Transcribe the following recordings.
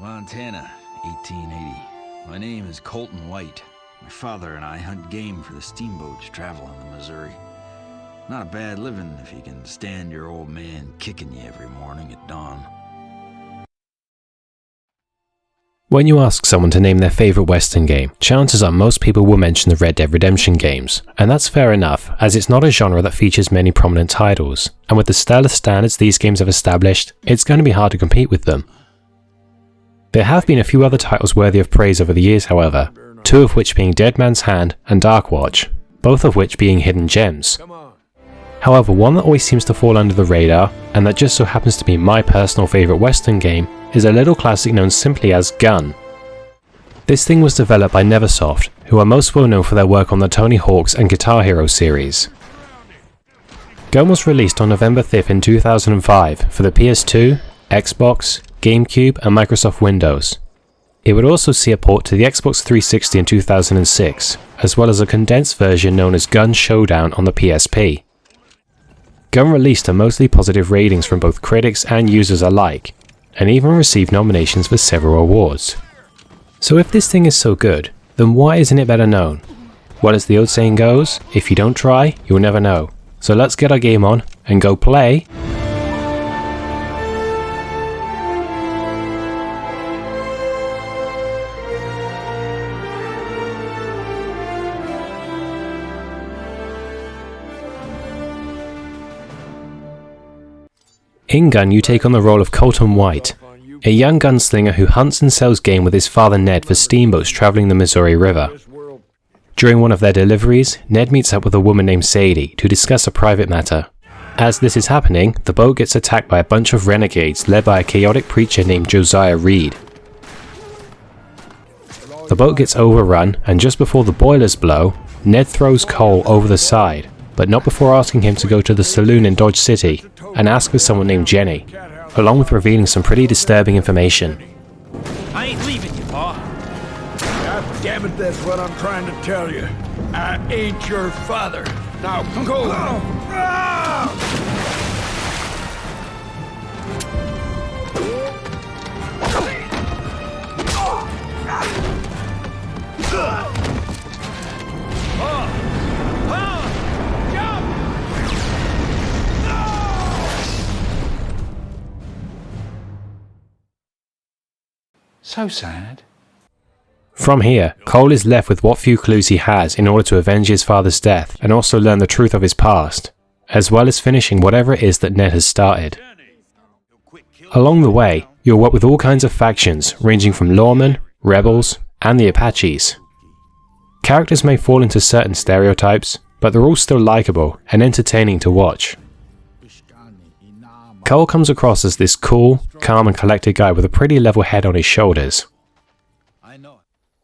Montana, 1880. My name is Colton White. My father and I hunt game for the steamboats traveling the Missouri. Not a bad living if you can stand your old man kicking you every morning at dawn. When you ask someone to name their favourite Western game, chances are most people will mention the Red Dead Redemption games, and that's fair enough, as it's not a genre that features many prominent titles, and with the stellar standards these games have established, it's going to be hard to compete with them. There have been a few other titles worthy of praise over the years, however, two of which being Dead Man's Hand and Darkwatch, both of which being hidden gems. However, one that always seems to fall under the radar, and that just so happens to be my personal favourite Western game, is a little classic known simply as Gun. This thing was developed by Neversoft, who are most well known for their work on the Tony Hawk's and Guitar Hero series. Gun was released on November 5th in 2005 for the PS2, Xbox, GameCube and Microsoft Windows. It would also see a port to the Xbox 360 in 2006, as well as a condensed version known as Gun Showdown on the PSP. Gun released to mostly positive ratings from both critics and users alike, and even received nominations for several awards. So if this thing is so good, then why isn't it better known? Well, as the old saying goes, if you don't try, you'll never know. So let's get our game on and go play In Gun, you take on the role of Colton White, a young gunslinger who hunts and sells game with his father Ned for steamboats traveling the Missouri River. During one of their deliveries, Ned meets up with a woman named Sadie to discuss a private matter. As this is happening, the boat gets attacked by a bunch of renegades led by a chaotic preacher named Josiah Reed. The boat gets overrun, and just before the boilers blow, Ned throws Cole over the side, but not before asking him to go to the saloon in Dodge City and ask for someone named Jenny, along with revealing some pretty disturbing information. I ain't leaving you, Pa. God damn it, that's what I'm trying to tell you. I ain't your father. Now go! So sad. From here, Cole is left with what few clues he has in order to avenge his father's death and also learn the truth of his past, as well as finishing whatever it is that Ned has started. Along the way, you'll work with all kinds of factions ranging from lawmen, rebels, and the Apaches. Characters may fall into certain stereotypes, but they're all still likable and entertaining to watch. Cole comes across as this cool, calm and collected guy with a pretty level head on his shoulders.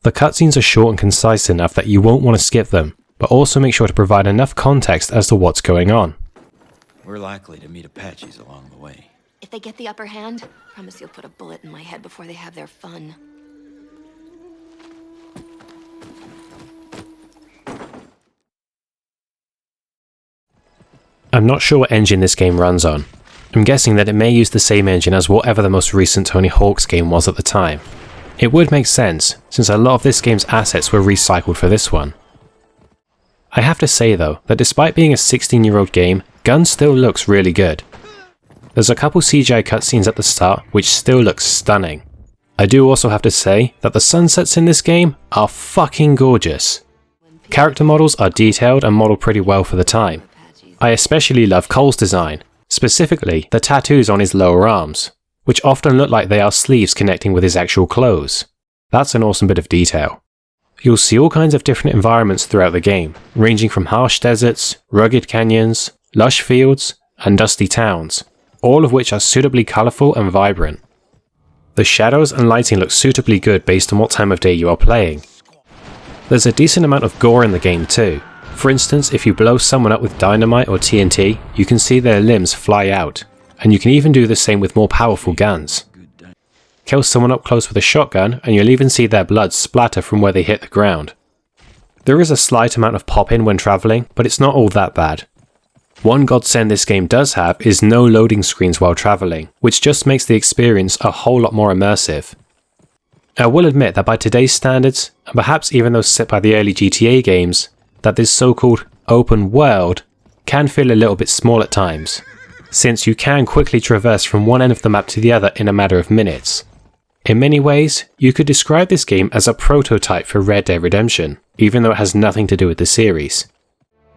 The cutscenes are short and concise enough that you won't want to skip them, but also make sure to provide enough context as to what's going on. We're likely to meet Apaches along the way. If they get the upper hand, I promise you'll put a bullet in my head before they have their fun. I'm not sure what engine this game runs on. I'm guessing that it may use the same engine as whatever the most recent Tony Hawk's game was at the time. It would make sense, since a lot of this game's assets were recycled for this one. I have to say though, that despite being a 16-year-old game, Gun still looks really good. There's a couple CGI cutscenes at the start which still look stunning. I do also have to say that the sunsets in this game are fucking gorgeous. Character models are detailed and modelled pretty well for the time. I especially love Cole's design, specifically the tattoos on his lower arms, which often look like they are sleeves connecting with his actual clothes. That's an awesome bit of detail. You'll see all kinds of different environments throughout the game, ranging from harsh deserts, rugged canyons, lush fields, and dusty towns, all of which are suitably colourful and vibrant. The shadows and lighting look suitably good based on what time of day you are playing. There's a decent amount of gore in the game too. For instance, if you blow someone up with dynamite or TNT, you can see their limbs fly out, and you can even do the same with more powerful guns. Kill someone up close with a shotgun, and you'll even see their blood splatter from where they hit the ground. There is a slight amount of pop-in when travelling, but it's not all that bad. One godsend this game does have is no loading screens while travelling, which just makes the experience a whole lot more immersive. I will admit that by today's standards, and perhaps even those set by the early GTA games, that this so-called open world can feel a little bit small at times, since you can quickly traverse from one end of the map to the other in a matter of minutes. In many ways, you could describe this game as a prototype for Red Dead Redemption, even though it has nothing to do with the series.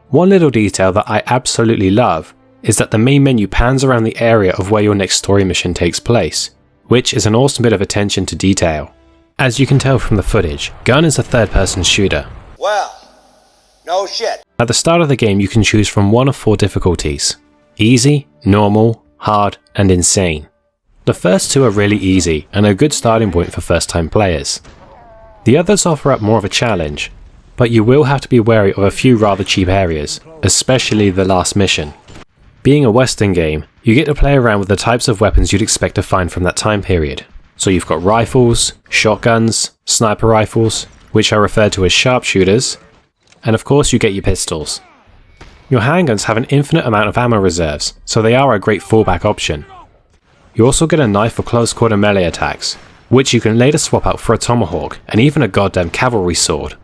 One little detail that I absolutely love is that the main menu pans around the area of where your next story mission takes place, which is an awesome bit of attention to detail. As you can tell from the footage, Gun is a third-person shooter. Well, no shit. At the start of the game you can choose from one of 4 difficulties: easy, normal, hard, and insane. The first 2 are really easy and a good starting point for first-time players. The others offer up more of a challenge, but you will have to be wary of a few rather cheap areas, especially the last mission. Being a Western game, you get to play around with the types of weapons you'd expect to find from that time period. So you've got rifles, shotguns, sniper rifles, which are referred to as sharpshooters, and of course you get your pistols. Your handguns have an infinite amount of ammo reserves, so they are a great fallback option. You also get a knife for close quarter melee attacks, which you can later swap out for a tomahawk and even a goddamn cavalry sword.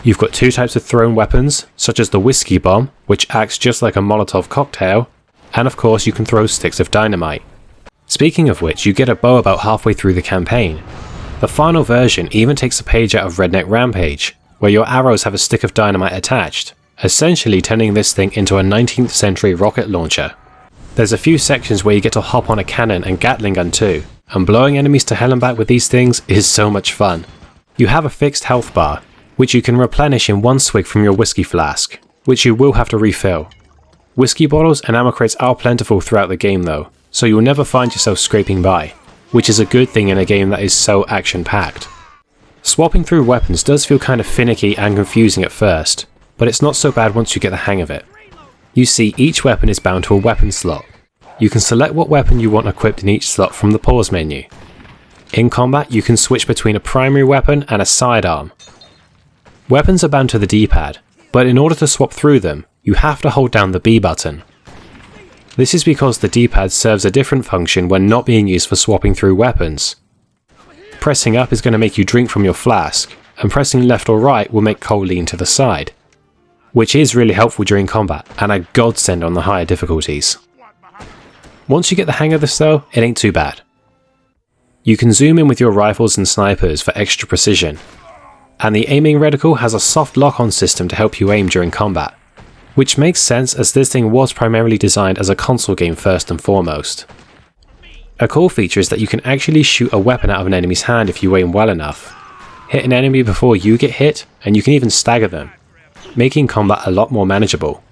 You've got 2 types of thrown weapons, such as the whiskey bomb, which acts just like a Molotov cocktail, and of course you can throw sticks of dynamite. Speaking of which, you get a bow about halfway through the campaign. The final version even takes a page out of Redneck Rampage, where your arrows have a stick of dynamite attached, essentially turning this thing into a 19th century rocket launcher. There's a few sections where you get to hop on a cannon and Gatling gun too, and blowing enemies to hell and back with these things is so much fun. You have a fixed health bar, which you can replenish in 1 swig from your whiskey flask, which you will have to refill. Whiskey bottles and ammo crates are plentiful throughout the game though, so you'll never find yourself scraping by, which is a good thing in a game that is so action-packed. Swapping through weapons does feel kind of finicky and confusing at first, but it's not so bad once you get the hang of it. You see, each weapon is bound to a weapon slot. You can select what weapon you want equipped in each slot from the pause menu. In combat, you can switch between a primary weapon and a sidearm. Weapons are bound to the D-pad, but in order to swap through them, you have to hold down the B button. This is because the D-pad serves a different function when not being used for swapping through weapons. Pressing up is going to make you drink from your flask, and pressing left or right will make Cole lean to the side, which is really helpful during combat and a godsend on the higher difficulties. Once you get the hang of this though, it ain't too bad. You can zoom in with your rifles and snipers for extra precision, and the aiming reticle has a soft lock-on system to help you aim during combat, which makes sense as this thing was primarily designed as a console game first and foremost. A cool feature is that you can actually shoot a weapon out of an enemy's hand if you aim well enough, hit an enemy before you get hit, and you can even stagger them, making combat a lot more manageable.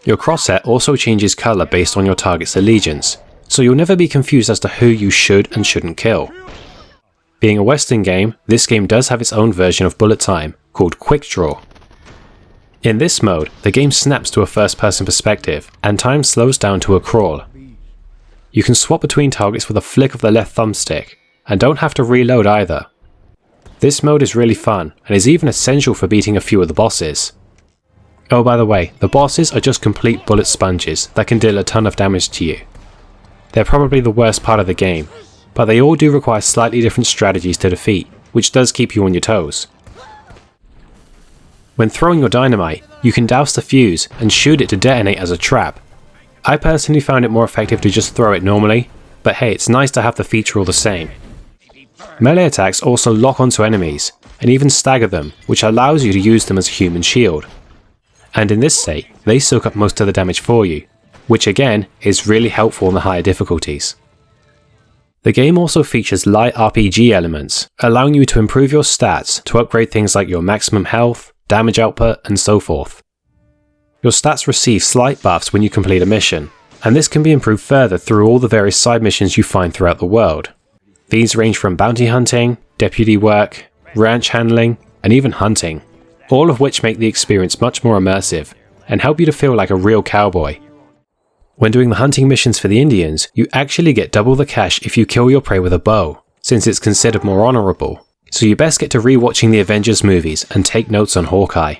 Your crosshair also changes colour based on your target's allegiance, so you'll never be confused as to who you should and shouldn't kill. Being a Western game, this game does have its own version of bullet time, called Quick Draw. In this mode, the game snaps to a first-person perspective, and time slows down to a crawl. You can swap between targets with a flick of the left thumbstick, and don't have to reload either. This mode is really fun, and is even essential for beating a few of the bosses. Oh, by the way, the bosses are just complete bullet sponges that can deal a ton of damage to you. They're probably the worst part of the game, but they all do require slightly different strategies to defeat, which does keep you on your toes. When throwing your dynamite, you can douse the fuse and shoot it to detonate as a trap. I personally found it more effective to just throw it normally, but hey, it's nice to have the feature all the same. Melee attacks also lock onto enemies, and even stagger them, which allows you to use them as a human shield. And in this state, they soak up most of the damage for you, which again is really helpful in the higher difficulties. The game also features light RPG elements, allowing you to improve your stats to upgrade things like your maximum health, damage output, and so forth. Your stats receive slight buffs when you complete a mission, and this can be improved further through all the various side missions you find throughout the world. These range from bounty hunting, deputy work, ranch handling, and even hunting, all of which make the experience much more immersive, and help you to feel like a real cowboy. When doing the hunting missions for the Indians, you actually get double the cash if you kill your prey with a bow, since it's considered more honourable. So you best get to re-watching the Avengers movies and take notes on Hawkeye.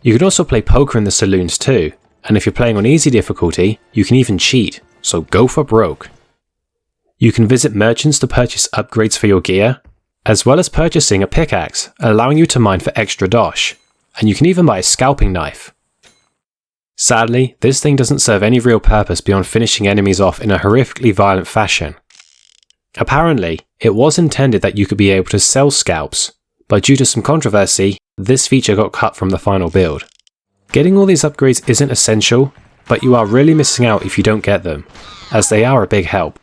You can also play poker in the saloons too, and if you're playing on easy difficulty, you can even cheat, so go for broke. You can visit merchants to purchase upgrades for your gear, as well as purchasing a pickaxe, allowing you to mine for extra dosh, and you can even buy a scalping knife. Sadly, this thing doesn't serve any real purpose beyond finishing enemies off in a horrifically violent fashion. Apparently, it was intended that you could be able to sell scalps, but due to some controversy, this feature got cut from the final build. Getting all these upgrades isn't essential, but you are really missing out if you don't get them, as they are a big help.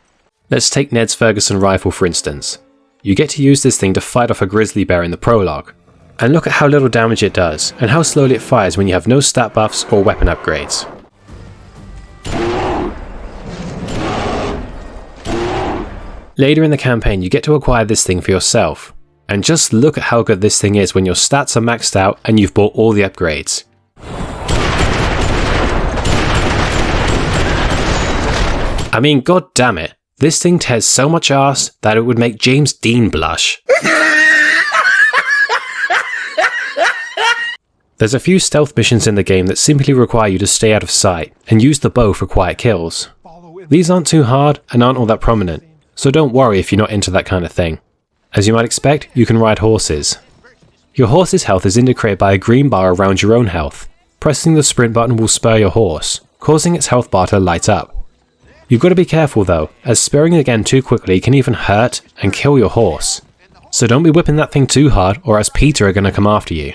Let's take Ned's Ferguson rifle for instance. You get to use this thing to fight off a grizzly bear in the prologue, and look at how little damage it does, and how slowly it fires when you have no stat buffs or weapon upgrades. Later in the campaign you get to acquire this thing for yourself, and just look at how good this thing is when your stats are maxed out and you've bought all the upgrades. I mean, god damn it, this thing tears so much ass that it would make James Dean blush. There's a few stealth missions in the game that simply require you to stay out of sight and use the bow for quiet kills. These aren't too hard and aren't all that prominent, so don't worry if you're not into that kind of thing. As you might expect, you can ride horses. Your horse's health is indicated by a green bar around your own health. Pressing the sprint button will spur your horse, causing its health bar to light up. You've got to be careful though, as spurring again too quickly can even hurt and kill your horse. So don't be whipping that thing too hard or else Peter are going to come after you.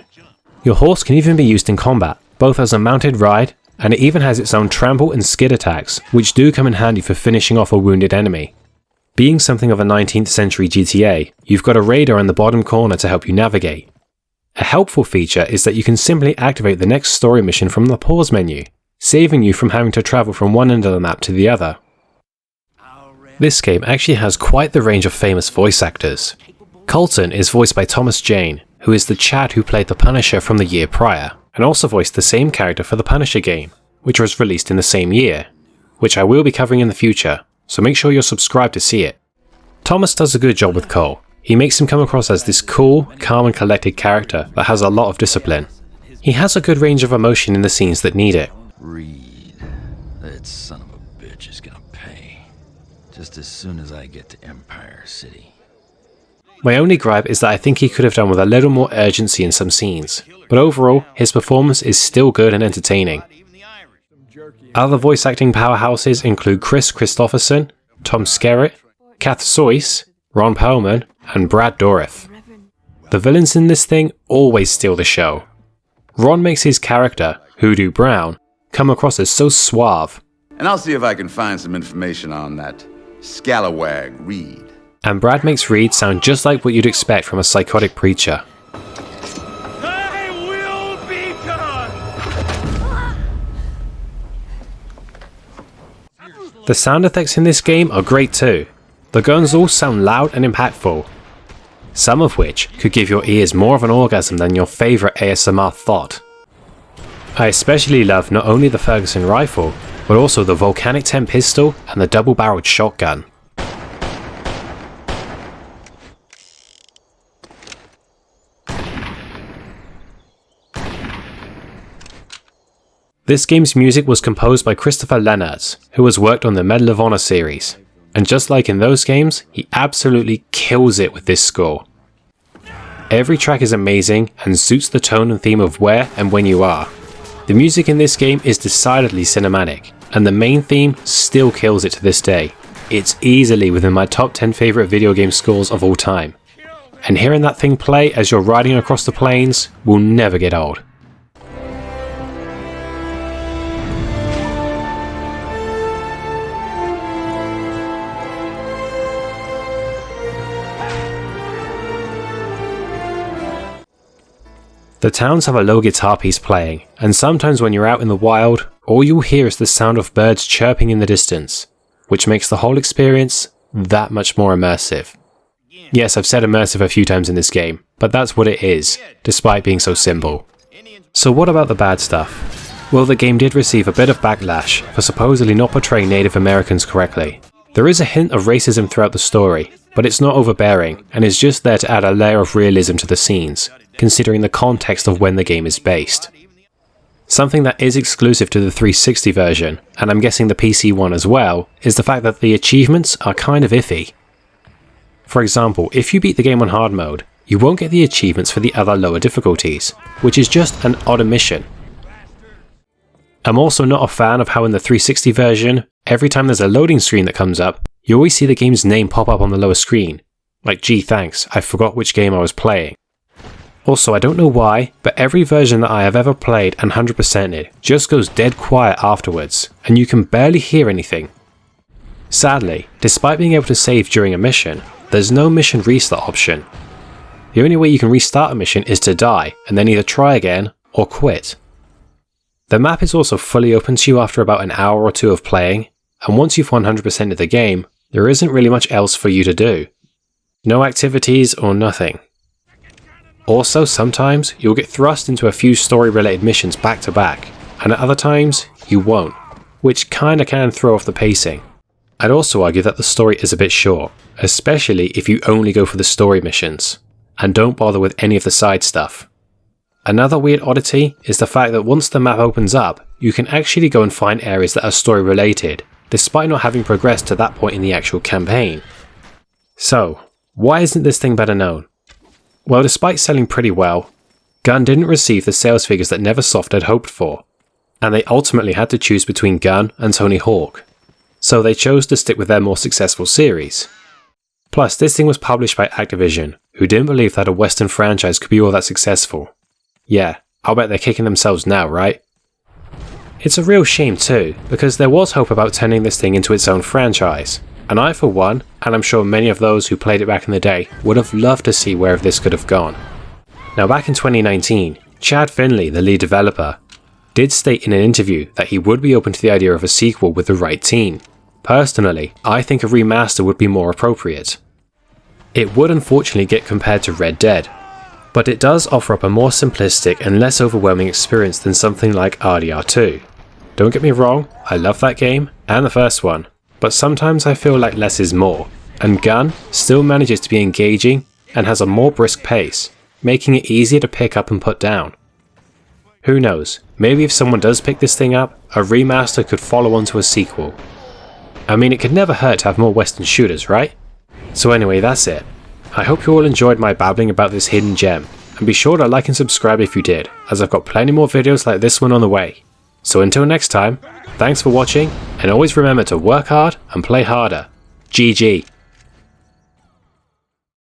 Your horse can even be used in combat, both as a mounted ride, and it even has its own trample and skid attacks, which do come in handy for finishing off a wounded enemy. Being something of a 19th century GTA, you've got a radar in the bottom corner to help you navigate. A helpful feature is that you can simply activate the next story mission from the pause menu, saving you from having to travel from one end of the map to the other. This game actually has quite the range of famous voice actors. Colton is voiced by Thomas Jane, who is the Chad who played the Punisher from the year prior, and also voiced the same character for the Punisher game, which was released in the same year, which I will be covering in the future, so make sure you're subscribed to see it. Thomas does a good job with Cole. He makes him come across as this cool, calm and collected character that has a lot of discipline. He has a good range of emotion in the scenes that need it. Reed, that son of a bitch is gonna pay. Just as soon as I get to Empire City. My only gripe is that I think he could have done with a little more urgency in some scenes, but overall, his performance is still good and entertaining. Other voice acting powerhouses include Chris Christopherson, Tom Skerritt, Kath Seuss, Ron Perlman, and Brad Dourif. The villains in this thing always steal the show. Ron makes his character, Hoodoo Brown, come across as so suave. And I'll see if I can find some information on that scalawag Reed. And Brad makes Reed sound just like what you'd expect from a psychotic preacher. I will be gone! The sound effects in this game are great too. The guns all sound loud and impactful, some of which could give your ears more of an orgasm than your favourite ASMR thought. I especially love not only the Ferguson rifle, but also the Volcanic 10 pistol and the double-barreled shotgun. This game's music was composed by Christopher Lennertz, who has worked on the Medal of Honor series, and just like in those games, he absolutely kills it with this score. Every track is amazing and suits the tone and theme of where and when you are. The music in this game is decidedly cinematic, and the main theme still kills it to this day. It's easily within my top 10 favourite video game scores of all time, and hearing that thing play as you're riding across the plains will never get old. The towns have a low guitar piece playing, and sometimes when you're out in the wild, all you'll hear is the sound of birds chirping in the distance, which makes the whole experience that much more immersive. Yes, I've said immersive a few times in this game, but that's what it is, despite being so simple. So what about the bad stuff? Well, the game did receive a bit of backlash for supposedly not portraying Native Americans correctly. There is a hint of racism throughout the story, but it's not overbearing, and is just there to add a layer of realism to the scenes, considering the context of when the game is based. Something that is exclusive to the 360 version, and I'm guessing the PC one as well, is the fact that the achievements are kind of iffy. For example, if you beat the game on hard mode, you won't get the achievements for the other lower difficulties, which is just an odd omission. I'm also not a fan of how in the 360 version, every time there's a loading screen that comes up, you always see the game's name pop up on the lower screen. Like, gee thanks, I forgot which game I was playing. Also, I don't know why, but every version that I have ever played and 100%ed just goes dead quiet afterwards, and you can barely hear anything. Sadly, despite being able to save during a mission, there's no mission restart option. The only way you can restart a mission is to die, and then either try again, or quit. The map is also fully open to you after about an hour or two of playing, and once you've 100%ed the game, there isn't really much else for you to do. No activities or nothing. Also, sometimes you'll get thrust into a few story-related missions back to back, and at other times, you won't, which kinda can throw off the pacing. I'd also argue that the story is a bit short, especially if you only go for the story missions, and don't bother with any of the side stuff. Another weird oddity is the fact that once the map opens up, you can actually go and find areas that are story-related, despite not having progressed to that point in the actual campaign. So, why isn't this thing better known? Well, despite selling pretty well, Gun didn't receive the sales figures that Neversoft had hoped for, and they ultimately had to choose between Gun and Tony Hawk, so they chose to stick with their more successful series. Plus, this thing was published by Activision, who didn't believe that a Western franchise could be all that successful. Yeah, I'll bet they're kicking themselves now, right? It's a real shame too, because there was hope about turning this thing into its own franchise, and I for one, and I'm sure many of those who played it back in the day, would have loved to see where this could have gone. Now back in 2019, Chad Finley, the lead developer, did state in an interview that he would be open to the idea of a sequel with the right team. Personally, I think a remaster would be more appropriate. It would unfortunately get compared to Red Dead, but it does offer up a more simplistic and less overwhelming experience than something like RDR2. Don't get me wrong, I love that game, and the first one, but sometimes I feel like less is more, and Gun still manages to be engaging and has a more brisk pace, making it easier to pick up and put down. Who knows, maybe if someone does pick this thing up, a remaster could follow on to a sequel. I mean, it could never hurt to have more Western shooters, right? So anyway, that's it. I hope you all enjoyed my babbling about this hidden gem, and be sure to like and subscribe if you did, as I've got plenty more videos like this one on the way. So until next time, thanks for watching, and always remember to work hard and play harder. GG.